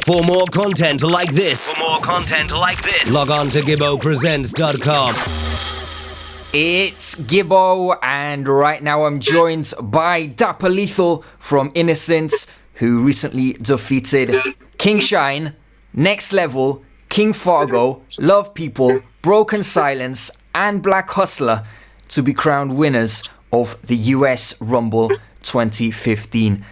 For more content like this, log on to GibboPresents.com. It's Gibbo, and right now I'm joined by Dappa Lee-Thal from Innocence, who recently defeated King Shine, Next Level, King Fargo, Love People, Broken Silence, and Black Hustler to be crowned winners of the US Rumble 2015.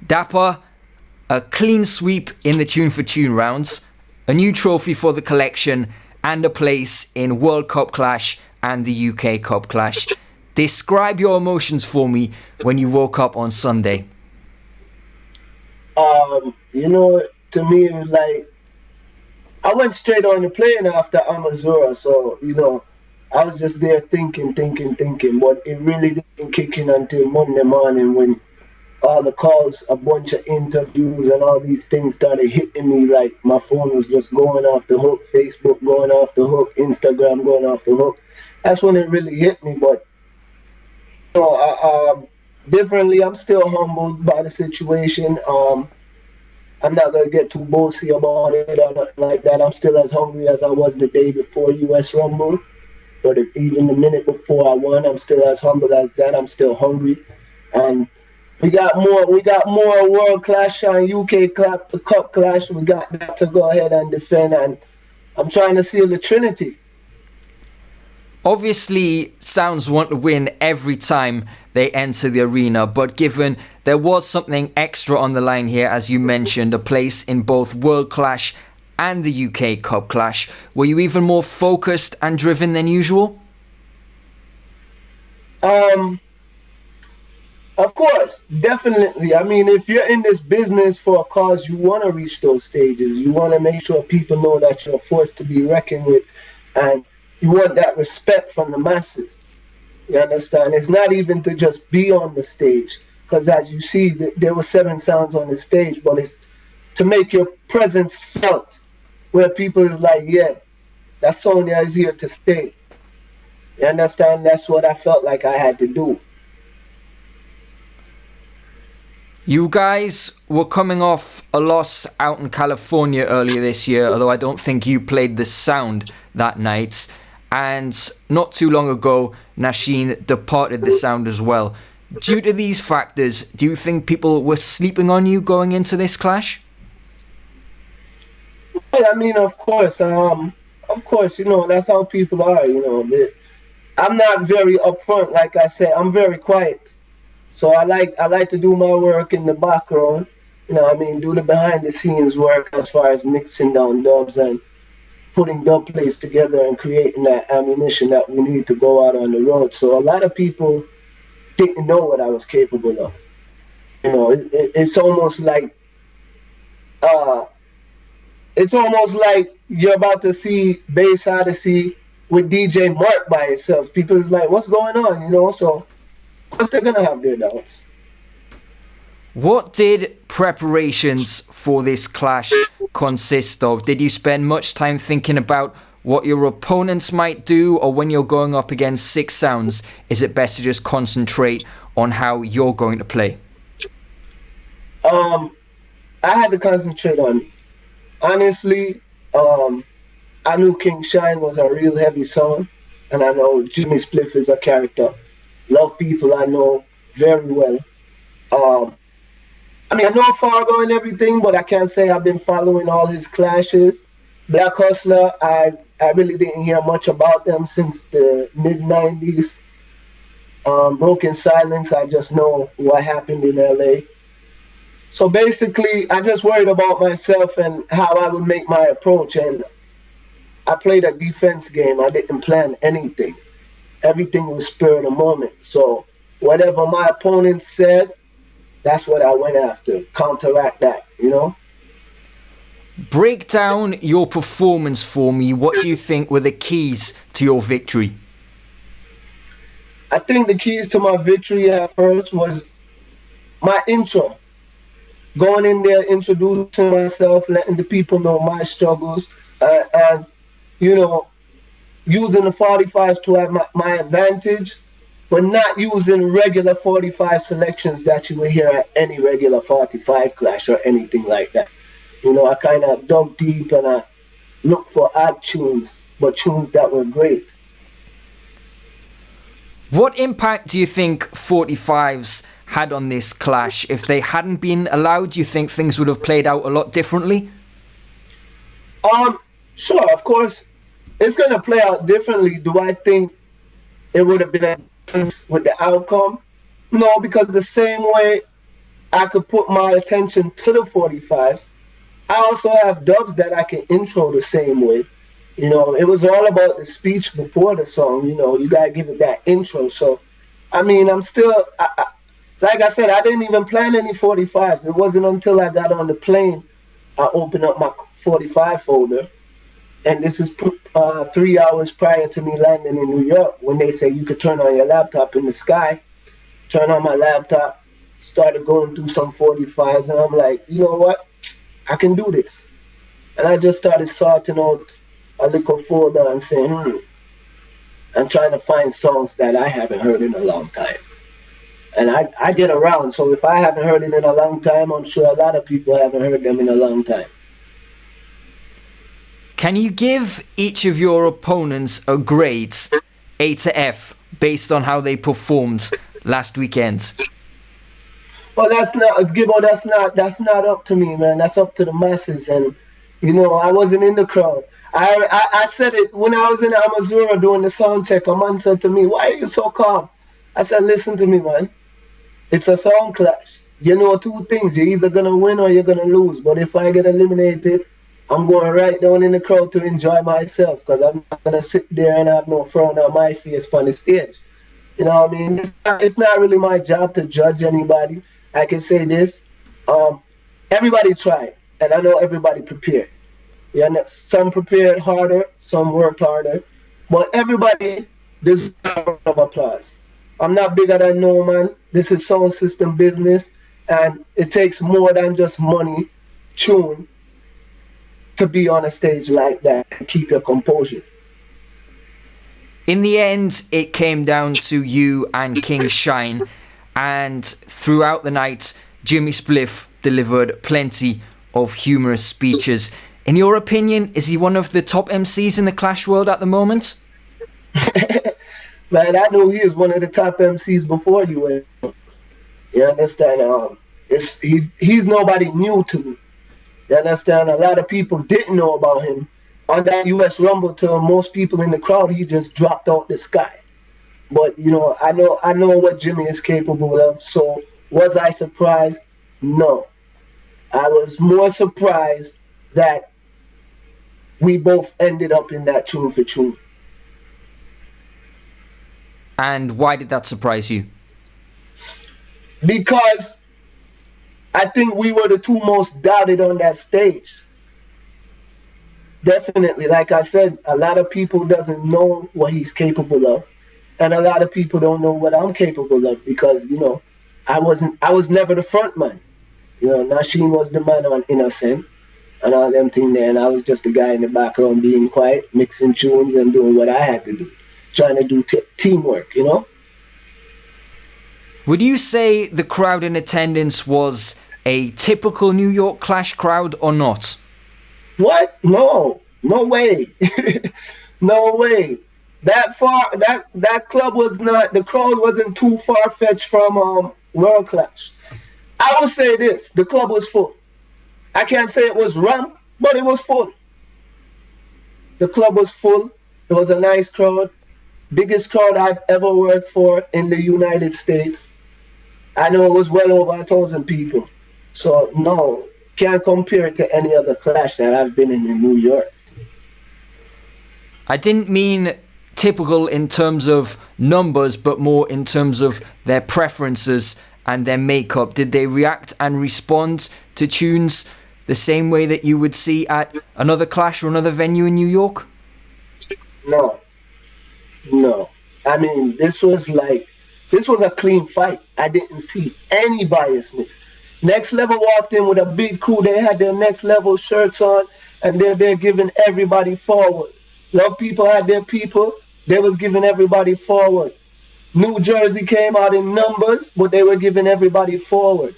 Dappa, a clean sweep in the Tune for Tune rounds, a new trophy for the collection, and a place in World Cup Clash and the UK Cup Clash. Describe your emotions for me when you woke up on Sunday. To me, it was like, I went straight on the plane after Amazura, so, I was just there thinking, but it really didn't kick in until Monday morning when all the calls, a bunch of interviews and all these things started hitting me. Like my phone was just going off the hook, Facebook going off the hook, Instagram going off the hook. That's when it really hit me. But differently, I'm still humbled by the situation. I'm not gonna get too bossy about it or nothing like that. I'm still as hungry as I was the day before US Rumble. But even the minute before I won, I'm still as humble as that. I'm still hungry, and we got more World Clash and UK Cup Clash. We got that to go ahead and defend, and I'm trying to seal the Trinity. Obviously, Sounds want to win every time they enter the arena, but given there was something extra on the line here, as you mentioned, a place in both World Clash and the UK Cup Clash, were you even more focused and driven than usual? Of course, definitely. I mean, if you're in this business for a cause, you want to reach those stages. You want to make sure people know that you're a force to be reckoned with, and you want that respect from the masses. You understand? It's not even to just be on the stage, because as you see, there were 7 sounds on the stage, but it's to make your presence felt, where people is like, yeah, that Sonya is here to stay. You understand? That's what I felt like I had to do. You guys were coming off a loss out in California earlier this year, although I don't think you played the sound that night. And not too long ago, Nasheen departed the sound as well. Due to these factors, do you think people were sleeping on you going into this clash? Well, I mean, of course, that's how people are, I'm not very upfront, like I said, I'm very quiet. So I like to do my work in the background, do the behind the scenes work as far as mixing down dubs and putting dub plays together and creating that ammunition that we need to go out on the road. So a lot of people didn't know what I was capable of. It's almost like you're about to see Bass Odyssey with DJ Mark by itself. People is like, what's going on? So of course they're gonna have their doubts. What did preparations for this clash consist of? Did you spend much time thinking about what your opponents might do, or when you're going up against 6 sounds, is it best to just concentrate on how you're going to play? I had to concentrate on, honestly, I knew King Shine was a real heavy song, and I know Jimmy Spliff is a character. Love People I know very well. I know Fargo and everything, but I can't say I've been following all his clashes. Black Hustler, I really didn't hear much about them since the mid-90s. Broken Silence, I just know what happened in LA. So basically, I just worried about myself and how I would make my approach, and I played a defense game. I didn't plan anything. Everything was spur of the moment. So whatever my opponent said, that's what I went after. Counteract that, Break down your performance for me. What do you think were the keys to your victory? I think the keys to my victory at first was my intro. Going in there, introducing myself, letting the people know my struggles, and using the 45s to have my advantage, but not using regular 45 selections that you will hear at any regular 45 clash or anything like that. You know, I kind of dug deep and I looked for odd tunes, but tunes that were great. What impact do you think 45s had on this clash? If they hadn't been allowed, do you think things would have played out a lot differently? Sure, of course, it's gonna play out differently. Do I think it would have been a difference with the outcome? No, because the same way I could put my attention to the 45s, I also have dubs that I can intro the same way. You know, it was all about the speech before the song. You know, you gotta give it that intro. So, I mean, I'm still, like I said, I didn't even plan any 45s. It wasn't until I got on the plane, I opened up my 45 folder. And this is 3 hours prior to me landing in New York when they say you could turn on your laptop in the sky. Turn on my laptop, started going through some 45s, and I'm like, you know what? I can do this. And I just started sorting out a little folder and saying, I'm trying to find songs that I haven't heard in a long time. And I get around, so if I haven't heard it in a long time, I'm sure a lot of people haven't heard them in a long time. Can you give each of your opponents a grade, A to F, based on how they performed last weekend? Well, that's not Gibbo. That's not up to me, man. That's up to the masses. And you know, I wasn't in the crowd. I said it when I was in Amazura doing the sound check. A man said to me, "Why are you so calm?" I said, "Listen to me, man. It's a sound clash. You know two things. You're either gonna win or you're gonna lose. But if I get eliminated, I'm going right down in the crowd to enjoy myself because I'm not going to sit there and have no frown on my face on the stage. You know what I mean? It's not really my job to judge anybody. I can say this. Everybody tried, and I know everybody prepared. Yeah, some prepared harder, some worked harder, but everybody deserves of applause. I'm not bigger than no man. This is sound system business, and it takes more than just money, tune, to be on a stage like that and keep your composure. In the end, it came down to you and King Shine, and throughout the night, Jimmy Spliff delivered plenty of humorous speeches. In your opinion, is he one of the top MCs in the Clash world at the moment? Man, I know he is one of the top MCs before you were. You understand? He's nobody new to me. You understand? A lot of people didn't know about him. On that US Rumble tour, most people in the crowd, he just dropped out the sky. But, you know, I know what Jimmy is capable of. So, was I surprised? No. I was more surprised that we both ended up in that tune for tune. And why did that surprise you? Because I think we were the two most doubted on that stage. Definitely, like I said, a lot of people doesn't know what he's capable of, and a lot of people don't know what I'm capable of because, you know, I was never the front man. You know, Nasheen was the man on Innocent and all them things there, and I was just the guy in the background being quiet, mixing tunes and doing what I had to do, trying to do teamwork, you know. Would you say the crowd in attendance was a typical New York Clash crowd or not? What? No way. No way. That club was not, the crowd wasn't too far-fetched from World Clash. I will say this, the club was full. I can't say it was rammed, but it was full. The club was full. It was a nice crowd. Biggest crowd I've ever worked for in the United States. I know it was well over 1,000 people. So no, can't compare it to any other clash that I've been in New York. I didn't mean typical in terms of numbers, but more in terms of their preferences and their makeup. Did they react and respond to tunes the same way that you would see at another clash or another venue in New York? No. I mean, this was a clean fight. I didn't see any biasness. Next Level walked in with a big crew. They had their Next Level shirts on, and they're giving everybody forward. Love People had their people. They was giving everybody forward. New Jersey came out in numbers, but they were giving everybody forward.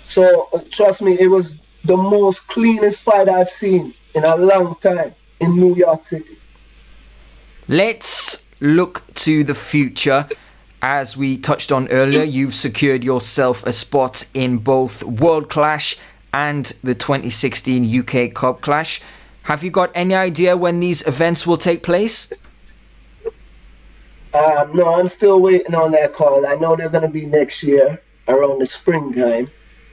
So trust me, it was the most cleanest fight I've seen in a long time in New York City. Let's look to the future. As we touched on earlier, you've secured yourself a spot in both World Clash and the 2016 UK Cup Clash. Have you got any idea when these events will take place? No, I'm still waiting on that call. I know they're going to be next year around the springtime.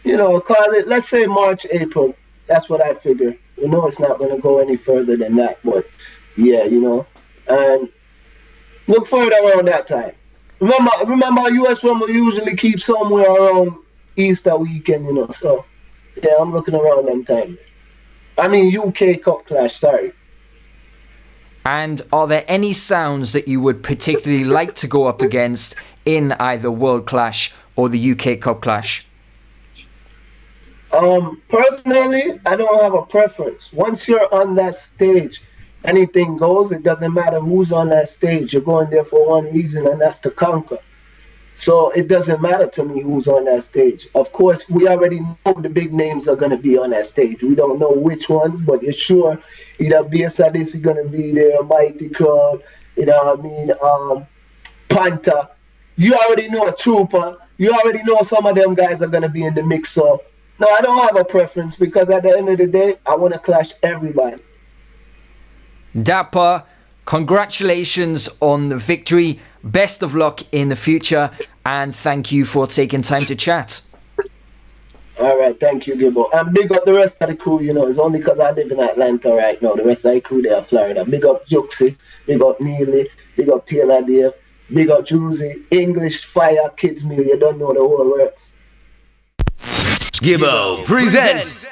You know, call it, let's say March, April. That's what I figure. You know, it's not going to go any further than that. But yeah, you know, and look for it around that time. Remember, US Rumble usually keeps somewhere around Easter weekend, you know. So yeah, I'm looking around them time. I mean, UK Cup Clash. Sorry. And are there any sounds that you would particularly like to go up against in either World Clash or the UK Cup Clash? Personally, I don't have a preference. Once you're on that stage, anything goes. It doesn't matter who's on that stage. You're going there for one reason, and that's to conquer. So it doesn't matter to me who's on that stage. Of course, we already know the big names are going to be on that stage. We don't know which ones, but you're sure either BSIDC is going to be there, Mighty Crowd, you know what I mean, Panther. You already know a Trooper. You already know some of them guys are going to be in the mix. So, no, I don't have a preference because at the end of the day, I want to clash everybody. Dappa, congratulations on the victory. Best of luck in the future, and thank you for taking time to chat. All right, thank you, Gibbo. And big up the rest of the crew, you know. It's only because I live in Atlanta right now. The rest of the crew there in Florida. Big up Juxie, big up Neely, big up Taylor Dave, big up Juicy, English Fire, Kids Meal. You don't know the whole works. Gibbo presents